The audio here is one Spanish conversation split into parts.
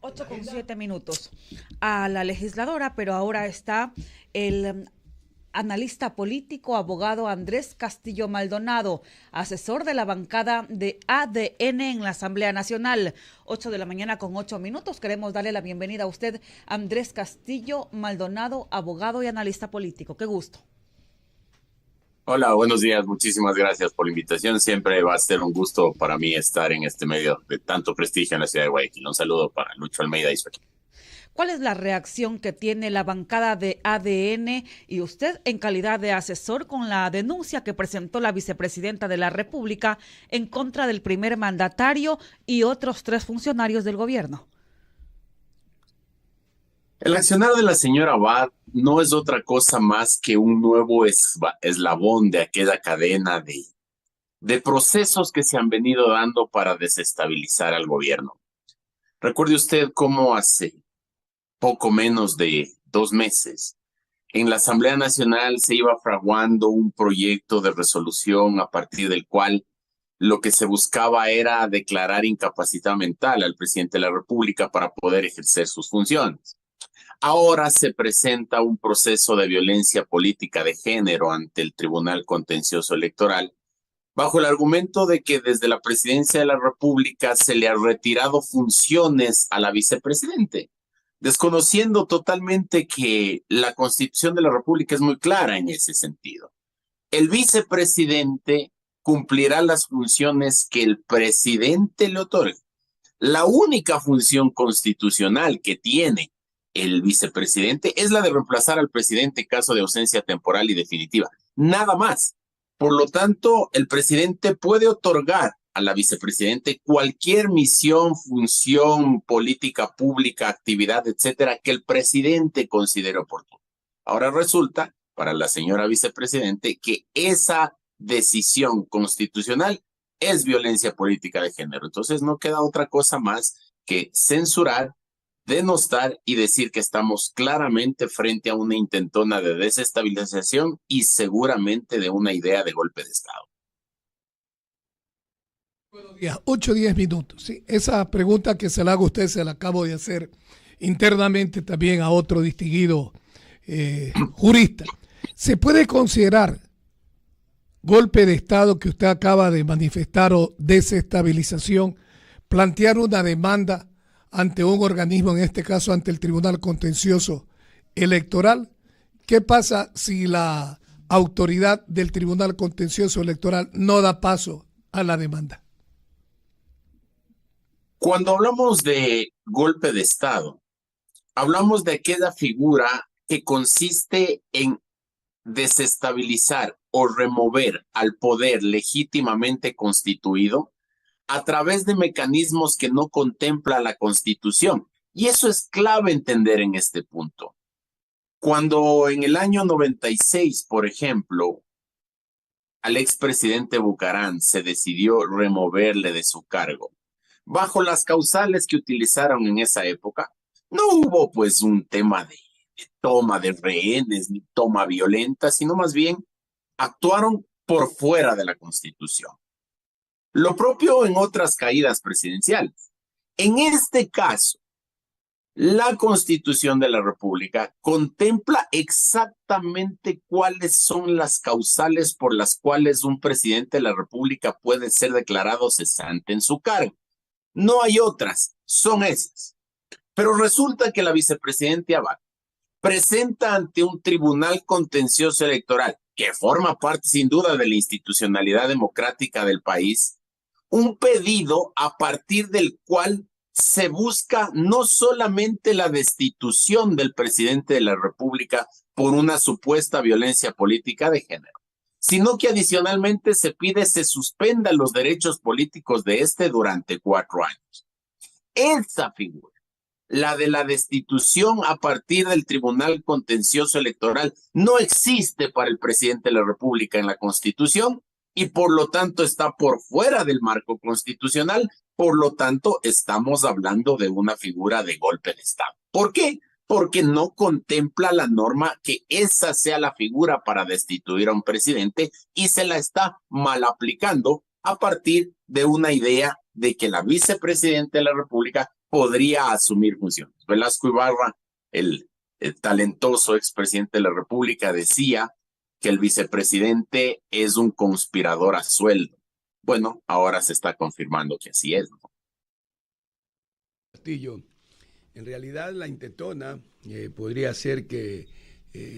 8:07 a la legisladora, pero ahora está el analista político, abogado Andrés Castillo Maldonado, asesor de la bancada de ADN en la Asamblea Nacional. 8:08 a.m. Queremos darle la bienvenida a usted, Andrés Castillo Maldonado, abogado y analista político. Qué gusto. Hola, buenos días. Muchísimas gracias por la invitación. Siempre va a ser un gusto para mí estar en este medio de tanto prestigio en la ciudad de Guayaquil. Un saludo para Lucho Almeida y su equipo. ¿Cuál es la reacción que tiene la bancada de ADN y usted en calidad de asesor con la denuncia que presentó la vicepresidenta de la República en contra del primer mandatario y otros 3 funcionarios del gobierno? El accionar de la señora Abad no es otra cosa más que un nuevo eslabón de aquella cadena de procesos que se han venido dando para desestabilizar al gobierno. Recuerde usted cómo hace poco menos de 2 meses en la Asamblea Nacional se iba fraguando un proyecto de resolución a partir del cual lo que se buscaba era declarar incapacidad mental al presidente de la República para poder ejercer sus funciones. Ahora se presenta un proceso de violencia política de género ante el Tribunal Contencioso Electoral, bajo el argumento de que desde la Presidencia de la República se le ha retirado funciones a la vicepresidente, desconociendo totalmente que la Constitución de la República es muy clara en ese sentido. El vicepresidente cumplirá las funciones que el presidente le otorgue. La única función constitucional que tiene el vicepresidente es la de reemplazar al presidente en caso de ausencia temporal y definitiva. Nada más. Por lo tanto, el presidente puede otorgar a la vicepresidente cualquier misión, función, política pública, actividad, etcétera, que el presidente considere oportuno. Ahora resulta, para la señora vicepresidente, que esa decisión constitucional es violencia política de género. Entonces no queda otra cosa más que censurar, denostar y decir que estamos claramente frente a una intentona de desestabilización y seguramente de una idea de golpe de Estado. Buenos días, 8 o 10 minutos. Sí, esa pregunta que se la hago a usted se la acabo de hacer internamente también a otro distinguido jurista. ¿Se puede considerar golpe de Estado que usted acaba de manifestar o desestabilización, plantear una demanda ante un organismo, en este caso ante el Tribunal Contencioso Electoral? ¿Qué pasa si la autoridad del Tribunal Contencioso Electoral no da paso a la demanda? Cuando hablamos de golpe de Estado, hablamos de aquella figura que consiste en desestabilizar o remover al poder legítimamente constituido a través de mecanismos que no contempla la Constitución. Y eso es clave entender en este punto. Cuando en el año 96, por ejemplo, al expresidente Bucarán se decidió removerle de su cargo, bajo las causales que utilizaron en esa época, no hubo pues un tema de toma de rehenes ni toma violenta, sino más bien actuaron por fuera de la Constitución. Lo propio en otras caídas presidenciales. En este caso, la Constitución de la República contempla exactamente cuáles son las causales por las cuales un presidente de la República puede ser declarado cesante en su cargo. No hay otras, son esas. Pero resulta que la vicepresidenta Abad presenta ante un tribunal contencioso electoral, que forma parte sin duda de la institucionalidad democrática del país, un pedido a partir del cual se busca no solamente la destitución del presidente de la República por una supuesta violencia política de género, sino que adicionalmente se pide se suspendan los derechos políticos de este durante 4 años. Esa figura, la de la destitución a partir del Tribunal Contencioso Electoral, no existe para el presidente de la República en la Constitución y por lo tanto está por fuera del marco constitucional. Por lo tanto, estamos hablando de una figura de golpe de Estado. ¿Por qué? Porque no contempla la norma que esa sea la figura para destituir a un presidente y se la está mal aplicando a partir de una idea de que la vicepresidenta de la República podría asumir funciones. Velasco Ibarra, el talentoso expresidente de la República, decía que el vicepresidente es un conspirador a sueldo. Bueno, ahora se está confirmando que así es, ¿no? Castillo, en realidad la intentona podría ser que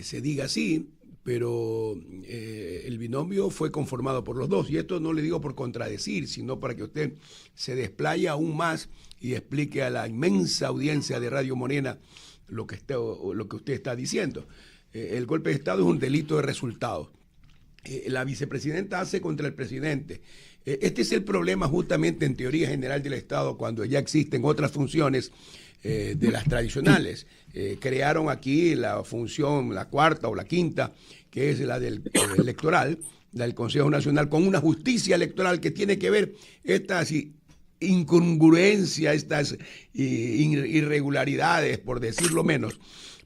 se diga así, pero el binomio fue conformado por los dos, y esto no le digo por contradecir, sino para que usted se desplaye aún más y explique a la inmensa audiencia de Radio Morena lo que usted está diciendo. El golpe de Estado es un delito de resultados. La vicepresidenta hace contra el presidente. Este es el problema justamente en teoría general del Estado, cuando ya existen otras funciones de las tradicionales. Crearon aquí la función, la cuarta o la quinta, que es la del electoral, la del Consejo Nacional, con una justicia electoral que tiene que ver estas incongruencias, estas irregularidades, por decirlo menos,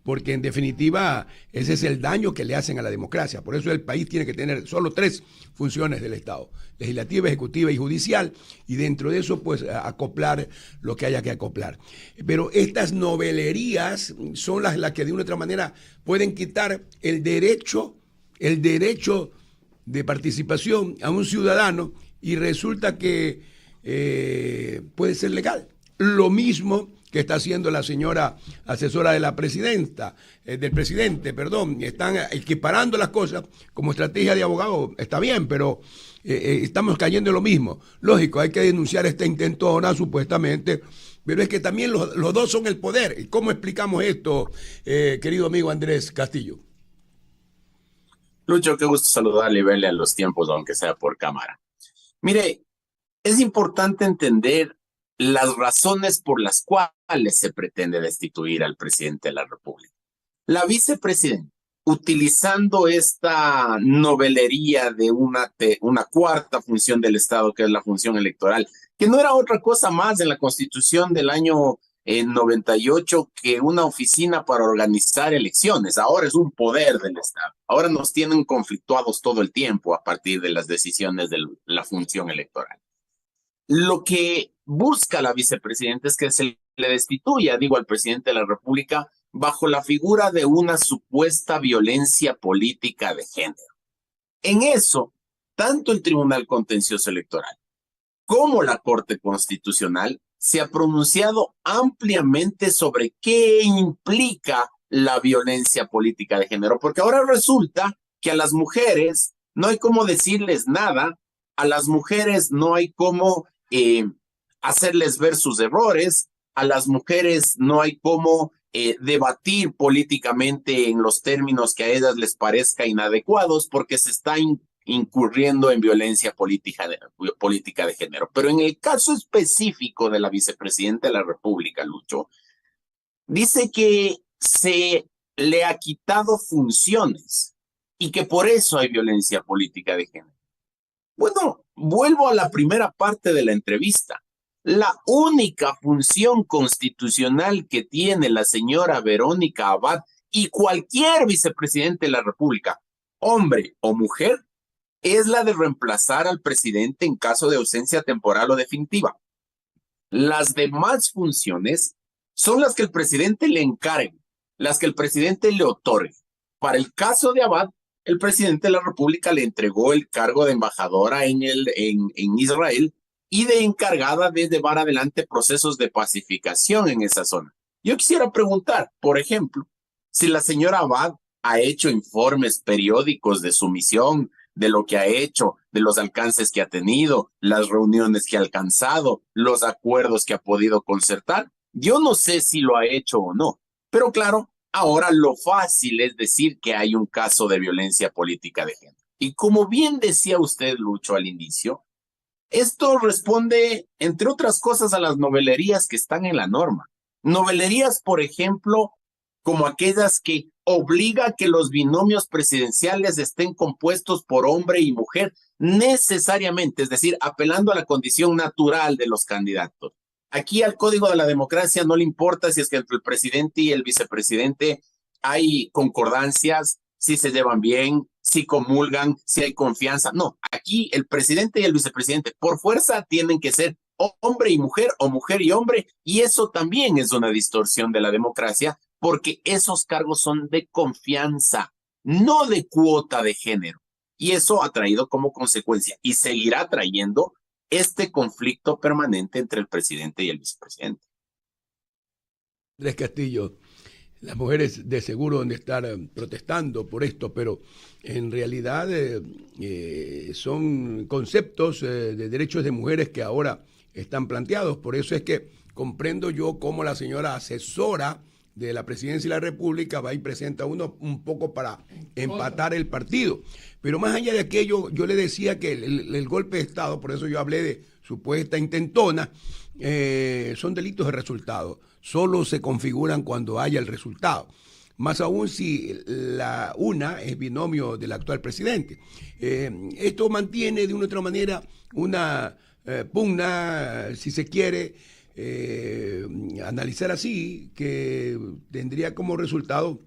porque en definitiva ese es el daño que le hacen a la democracia. Por eso el país tiene que tener solo 3 funciones del Estado: legislativa, ejecutiva y judicial, y dentro de eso pues acoplar lo que haya que acoplar. Pero estas novelerías son las que de una u otra manera pueden quitar el derecho de participación a un ciudadano, y resulta que puede ser legal. Lo mismo que está haciendo la señora asesora de la presidenta, del presidente, están equiparando las cosas como estrategia de abogado. Está bien, pero estamos cayendo en lo mismo. Lógico, hay que denunciar esta intentona, supuestamente, pero es que también los dos son el poder. ¿Y cómo explicamos esto, querido amigo Andrés Castillo? Lucho, qué gusto saludarle y verle a los tiempos, aunque sea por cámara. Mire, es importante entender las razones por las cuales se pretende destituir al presidente de la República. La vicepresidenta, utilizando esta novelería de una cuarta función del Estado, que es la función electoral, que no era otra cosa más en la Constitución del año 98 que una oficina para organizar elecciones. Ahora es un poder del Estado. Ahora nos tienen conflictuados todo el tiempo a partir de las decisiones de la función electoral. Lo que busca la vicepresidenta es que se le destituya, al presidente de la República bajo la figura de una supuesta violencia política de género. En eso, tanto el Tribunal Contencioso Electoral como la Corte Constitucional se ha pronunciado ampliamente sobre qué implica la violencia política de género, porque ahora resulta que a las mujeres no hay cómo decirles nada, a las mujeres no hay cómo hacerles ver sus errores, a las mujeres no hay cómo debatir políticamente en los términos que a ellas les parezca inadecuados, porque se está incurriendo en violencia política de género. Pero en el caso específico de la vicepresidenta de la República, Lucho, dice que se le ha quitado funciones y que por eso hay violencia política de género. Bueno, vuelvo a la primera parte de la entrevista. La única función constitucional que tiene la señora Verónica Abad y cualquier vicepresidente de la República, hombre o mujer, es la de reemplazar al presidente en caso de ausencia temporal o definitiva. Las demás funciones son las que el presidente le encargue, las que el presidente le otorgue. Para el caso de Abad, el presidente de la República le entregó el cargo de embajadora en Israel y de encargada de llevar adelante procesos de pacificación en esa zona. Yo quisiera preguntar, por ejemplo, si la señora Abad ha hecho informes periódicos de su misión, de lo que ha hecho, de los alcances que ha tenido, las reuniones que ha alcanzado, los acuerdos que ha podido concertar. Yo no sé si lo ha hecho o no, pero claro, ahora lo fácil es decir que hay un caso de violencia política de género. Y como bien decía usted, Lucho, al inicio, esto responde, entre otras cosas, a las novelerías que están en la norma. Novelerías, por ejemplo, como aquellas que obliga a que los binomios presidenciales estén compuestos por hombre y mujer necesariamente, es decir, apelando a la condición natural de los candidatos. Aquí al Código de la Democracia no le importa si es que entre el presidente y el vicepresidente hay concordancias, si se llevan bien, si comulgan, si hay confianza. No, aquí el presidente y el vicepresidente por fuerza tienen que ser hombre y mujer o mujer y hombre, y eso también es una distorsión de la democracia porque esos cargos son de confianza, no de cuota de género. Y eso ha traído como consecuencia y seguirá trayendo este conflicto permanente entre el presidente y el vicepresidente. Andrés Castillo, las mujeres de seguro deben estar protestando por esto, pero en realidad son conceptos de derechos de mujeres que ahora están planteados. Por eso es que comprendo yo cómo la señora asesora de la presidencia de la República va y presenta uno un poco para empatar el partido. Pero más allá de aquello, yo le decía que el golpe de Estado, por eso yo hablé de supuesta intentona, son delitos de resultado. Solo se configuran cuando haya el resultado. Más aún si una es binomio del actual presidente. Esto mantiene de una u otra manera una pugna, si se quiere, analizar así, que tendría como resultado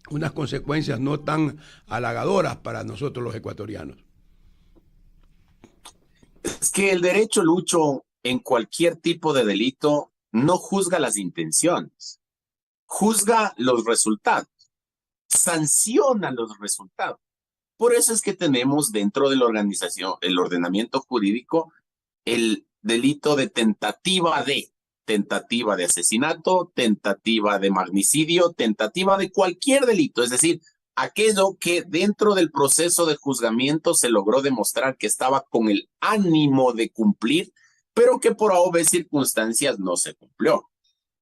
unas consecuencias no tan halagadoras para nosotros los ecuatorianos. Es que el derecho, Lucho, en cualquier tipo de delito, no juzga las intenciones, juzga los resultados, sanciona los resultados. Por eso es que tenemos dentro de la organización, el ordenamiento jurídico, el delito de tentativa de asesinato, tentativa de magnicidio, tentativa de cualquier delito, es decir, aquello que dentro del proceso de juzgamiento se logró demostrar que estaba con el ánimo de cumplir, pero que por obvias circunstancias no se cumplió.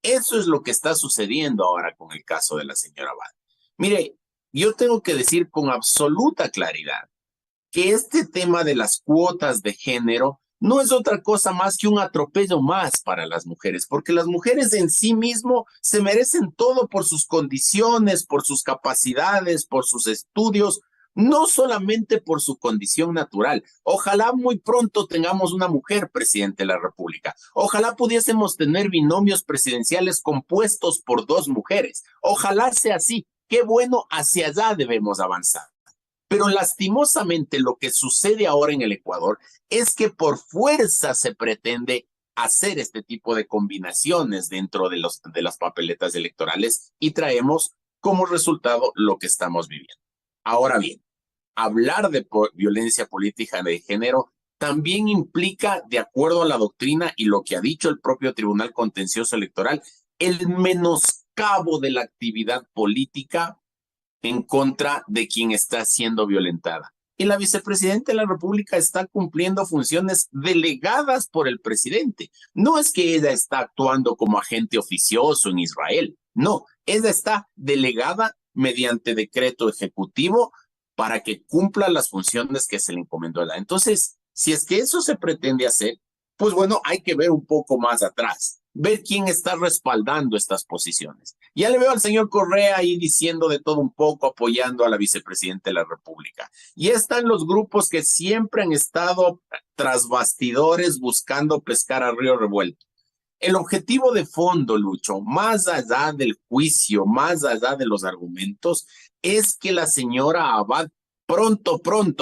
Eso es lo que está sucediendo ahora con el caso de la señora Abad. Mire, yo tengo que decir con absoluta claridad que este tema de las cuotas de género no es otra cosa más que un atropello más para las mujeres, porque las mujeres en sí mismo se merecen todo por sus condiciones, por sus capacidades, por sus estudios, no solamente por su condición natural. Ojalá muy pronto tengamos una mujer presidente de la República. Ojalá pudiésemos tener binomios presidenciales compuestos por 2 mujeres. Ojalá sea así. Qué bueno, hacia allá debemos avanzar. Pero lastimosamente lo que sucede ahora en el Ecuador es que por fuerza se pretende hacer este tipo de combinaciones dentro de las papeletas electorales y traemos como resultado lo que estamos viviendo. Ahora bien, hablar de violencia política de género también implica, de acuerdo a la doctrina y lo que ha dicho el propio Tribunal Contencioso Electoral, el menoscabo de la actividad política en contra de quien está siendo violentada. Y la vicepresidenta de la República está cumpliendo funciones delegadas por el presidente. No es que ella está actuando como agente oficioso en Israel. No, ella está delegada mediante decreto ejecutivo para que cumpla las funciones que se le encomendó a ella. Entonces, si es que eso se pretende hacer, pues bueno, hay que ver un poco más atrás, ver quién está respaldando estas posiciones. Ya le veo al señor Correa ahí diciendo de todo un poco, apoyando a la vicepresidenta de la República. Y están los grupos que siempre han estado tras bastidores buscando pescar a río revuelto. El objetivo de fondo, Lucho, más allá del juicio, más allá de los argumentos, es que la señora Abad pronto,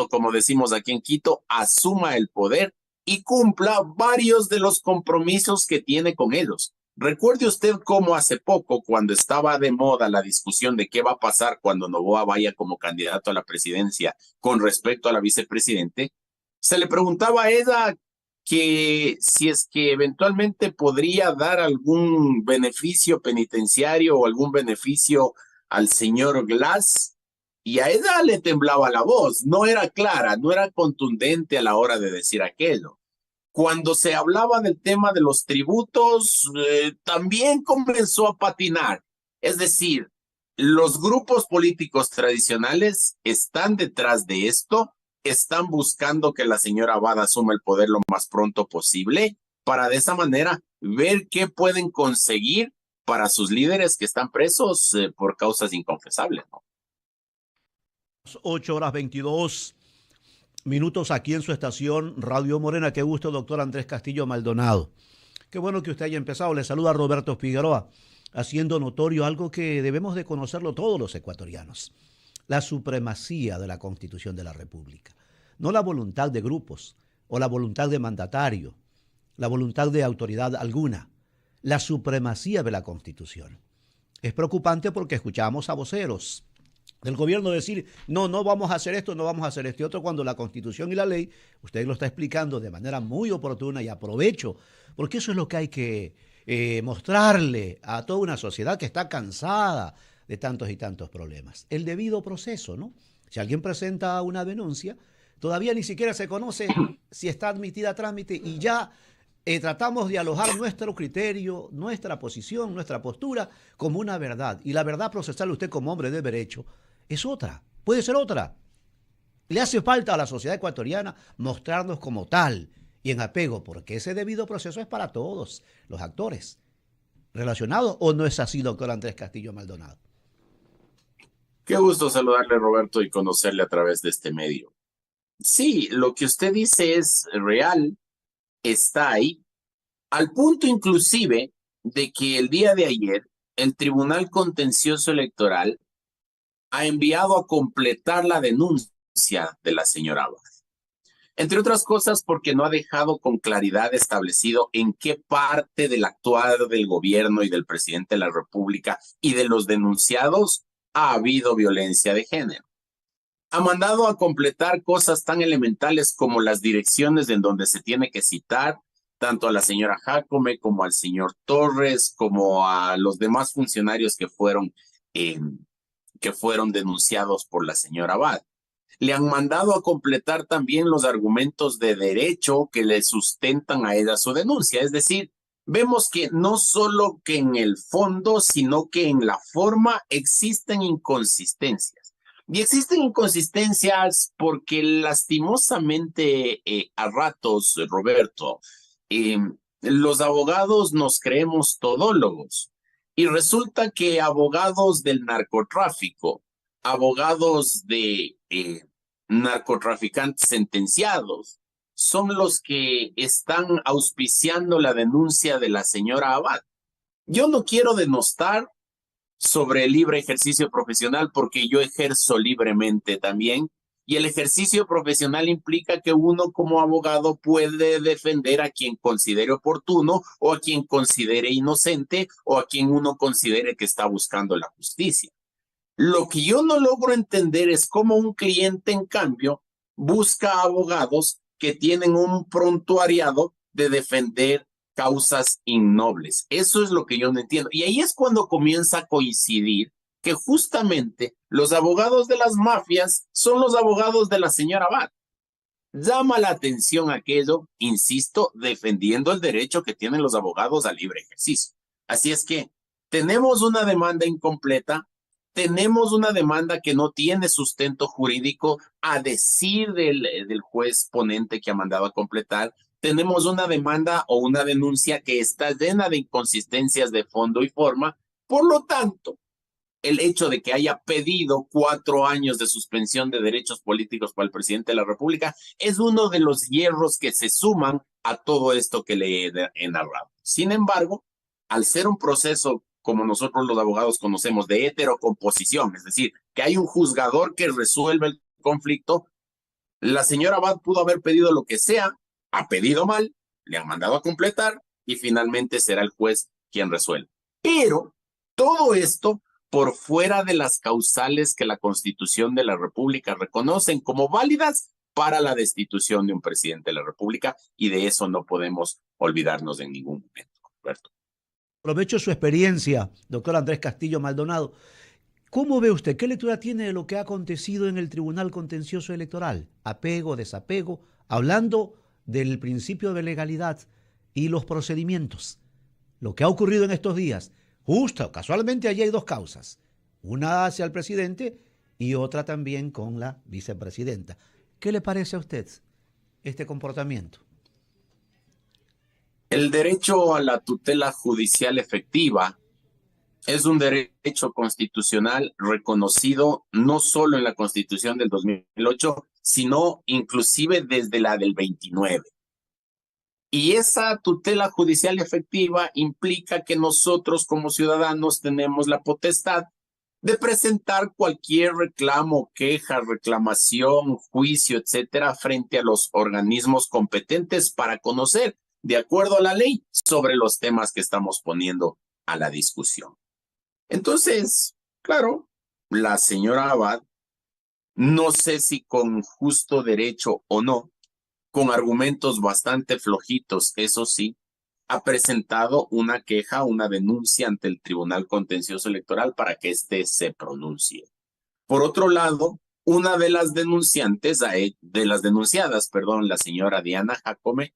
como decimos aquí en Quito, asuma el poder y cumpla varios de los compromisos que tiene con ellos. Recuerde usted cómo hace poco, cuando estaba de moda la discusión de qué va a pasar cuando Noboa vaya como candidato a la presidencia con respecto a la vicepresidente, se le preguntaba a ella que si es que eventualmente podría dar algún beneficio penitenciario o algún beneficio al señor Glass, y a ella le temblaba la voz, no era clara, no era contundente a la hora de decir aquello. Cuando se hablaba del tema de los tributos, también comenzó a patinar. Es decir, los grupos políticos tradicionales están detrás de esto, están buscando que la señora Abad asuma el poder lo más pronto posible, para de esa manera ver qué pueden conseguir para sus líderes que están presos por causas inconfesables, ¿no? 8:22 aquí en su estación Radio Morena. Qué gusto, doctor Andrés Castillo Maldonado. Qué bueno que usted haya empezado. Le saluda Roberto Figueroa, haciendo notorio algo que debemos de conocerlo todos los ecuatorianos: la supremacía de la Constitución de la República. No la voluntad de grupos o la voluntad de mandatario. la voluntad de autoridad alguna, la supremacía de la Constitución. Es preocupante porque escuchamos a voceros del gobierno decir, no, no vamos a hacer esto, no vamos a hacer esto y otro, cuando la Constitución y la ley, usted lo está explicando de manera muy oportuna y aprovecho, porque eso es lo que hay que mostrarle a toda una sociedad que está cansada de tantos y tantos problemas. El debido proceso, ¿no? Si alguien presenta una denuncia, todavía ni siquiera se conoce si está admitida a trámite y ya tratamos de alojar nuestro criterio, nuestra posición, nuestra postura como una verdad. Y la verdad procesal, usted como hombre de derecho, es otra, puede ser otra. Le hace falta a la sociedad ecuatoriana mostrarnos como tal y en apego, porque ese debido proceso es para todos los actores relacionados. ¿O no es así, doctor Andrés Castillo Maldonado? Qué gusto saludarle, Roberto, y conocerle a través de este medio. Sí, lo que usted dice es real, está ahí, al punto inclusive de que el día de ayer el Tribunal Contencioso Electoral ha enviado a completar la denuncia de la señora Abad. Entre otras cosas porque no ha dejado con claridad establecido en qué parte del actuar del gobierno y del presidente de la República y de los denunciados ha habido violencia de género. Ha mandado a completar cosas tan elementales como las direcciones en donde se tiene que citar tanto a la señora Jacome como al señor Torres, como a los demás funcionarios que fueron denunciados por la señora Abad. Le han mandado a completar también los argumentos de derecho que le sustentan a ella su denuncia. Es decir, vemos que no solo que en el fondo, sino que en la forma existen inconsistencias. Y existen inconsistencias porque lastimosamente a ratos, Roberto, los abogados nos creemos todólogos y resulta que abogados del narcotráfico, abogados de narcotraficantes sentenciados, son los que están auspiciando la denuncia de la señora Abad. Yo no quiero denostar sobre el libre ejercicio profesional porque yo ejerzo libremente también y el ejercicio profesional implica que uno como abogado puede defender a quien considere oportuno o a quien considere inocente o a quien uno considere que está buscando la justicia. Lo que yo no logro entender es cómo un cliente, en cambio, busca abogados que tienen un prontuariado de defender causas innobles. Eso es lo que yo no entiendo. Y ahí es cuando comienza a coincidir que justamente los abogados de las mafias son los abogados de la señora Abad. Llama la atención aquello, insisto, defendiendo el derecho que tienen los abogados al libre ejercicio. Así es que tenemos una demanda incompleta, tenemos una demanda que no tiene sustento jurídico a decir del juez ponente que ha mandado a completar. Tenemos una demanda o una denuncia que está llena de inconsistencias de fondo y forma. Por lo tanto, el hecho de que haya pedido 4 años de suspensión de derechos políticos para el presidente de la República es uno de los hierros que se suman a todo esto que le he narrado. Sin embargo, al ser un proceso como nosotros los abogados conocemos, de heterocomposición, es decir, que hay un juzgador que resuelve el conflicto, la señora Abad pudo haber pedido lo que sea, ha pedido mal, le han mandado a completar y finalmente será el juez quien resuelve. Pero todo esto por fuera de las causales que la Constitución de la República reconocen como válidas para la destitución de un presidente de la República, y de eso no podemos olvidarnos en ningún momento, Roberto. Aprovecho su experiencia, doctor Andrés Castillo Maldonado. ¿Cómo ve usted? ¿Qué lectura tiene de lo que ha acontecido en el Tribunal Contencioso Electoral? Apego, desapego, hablando del principio de legalidad y los procedimientos. Lo que ha ocurrido en estos días. Justo, casualmente allí hay 2 causas. Una hacia el presidente y otra también con la vicepresidenta. ¿Qué le parece a usted este comportamiento? El derecho a la tutela judicial efectiva es un derecho constitucional reconocido no solo en la Constitución del 2008, sino inclusive desde la del 29. Y esa tutela judicial efectiva implica que nosotros como ciudadanos tenemos la potestad de presentar cualquier reclamo, queja, reclamación, juicio, etcétera, frente a los organismos competentes para conocer de acuerdo a la ley sobre los temas que estamos poniendo a la discusión. Entonces, claro, la señora Abad, no sé si con justo derecho o no, con argumentos bastante flojitos, eso sí, ha presentado una queja, una denuncia ante el Tribunal Contencioso Electoral para que éste se pronuncie. Por otro lado, una de las denunciadas, la señora Diana Jacome,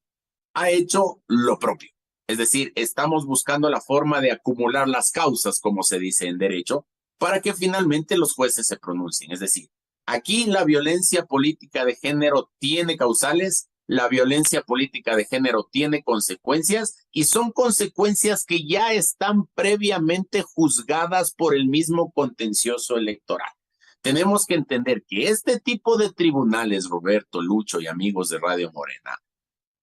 ha hecho lo propio. Es decir, estamos buscando la forma de acumular las causas, como se dice en derecho, para que finalmente los jueces se pronuncien. Es decir, aquí la violencia política de género tiene causales, la violencia política de género tiene consecuencias y son consecuencias que ya están previamente juzgadas por el mismo contencioso electoral. Tenemos que entender que este tipo de tribunales, Roberto, Lucho y amigos de Radio Morena,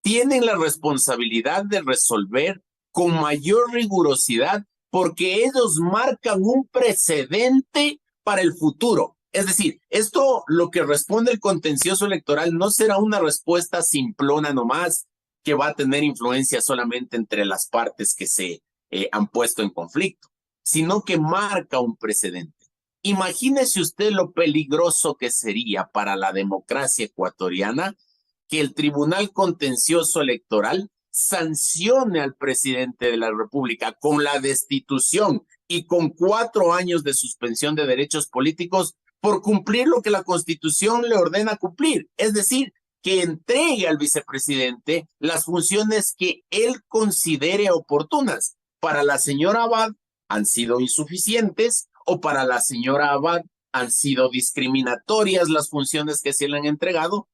tienen la responsabilidad de resolver con mayor rigurosidad porque ellos marcan un precedente para el futuro. Es decir, esto, lo que responde el contencioso electoral, no será una respuesta simplona nomás que va a tener influencia solamente entre las partes que se han puesto en conflicto, sino que marca un precedente. Imagínese usted lo peligroso que sería para la democracia ecuatoriana que el Tribunal Contencioso Electoral sancione al presidente de la República con la destitución y con 4 años de suspensión de derechos políticos por cumplir lo que la Constitución le ordena cumplir. Es decir, que entregue al vicepresidente las funciones que él considere oportunas. Para la señora Abad han sido insuficientes o para la señora Abad han sido discriminatorias las funciones que se le han entregado,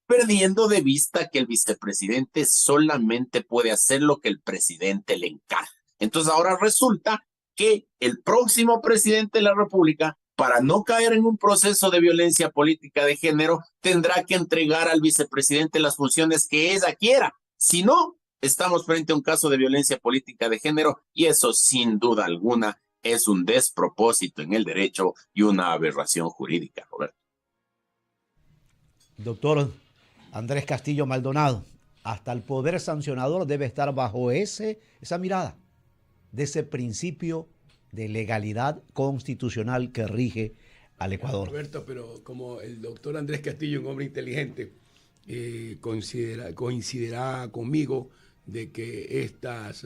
perdiendo de vista que el vicepresidente solamente puede hacer lo que el presidente le encarga. Entonces ahora resulta que el próximo presidente de la República, para no caer en un proceso de violencia política de género, tendrá que entregar al vicepresidente las funciones que ella quiera. Si no, estamos frente a un caso de violencia política de género y eso sin duda alguna es un despropósito en el derecho y una aberración jurídica, Roberto. Doctor Andrés Castillo Maldonado, hasta el poder sancionador debe estar bajo esa mirada de ese principio de legalidad constitucional que rige al Ecuador. Roberto, pero como el doctor Andrés Castillo, un hombre inteligente, coincidirá conmigo de que estas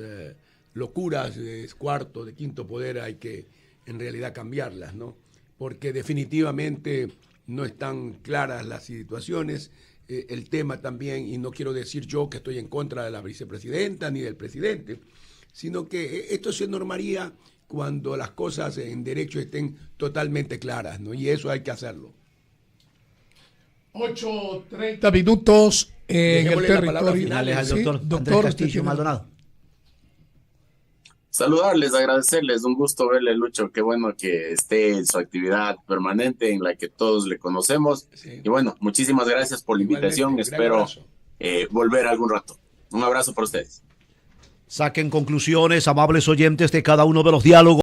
locuras de cuarto, de quinto poder hay que en realidad cambiarlas, ¿no? Porque definitivamente no están claras las situaciones. El tema también, y no quiero decir yo que estoy en contra de la vicepresidenta ni del presidente, sino que esto se normaría cuando las cosas en derecho estén totalmente claras, ¿no? Y eso hay que hacerlo. 8:30 minutos en el territorio. Finales al doctor, sí, Andrés Castillo Maldonado. Saludarles, agradecerles, un gusto verle, Lucho, qué bueno que esté en su actividad permanente en la que todos le conocemos. Sí. Y bueno, muchísimas gracias por la invitación, espero volver algún rato. Un abrazo para ustedes. Saquen conclusiones, amables oyentes, de cada uno de los diálogos.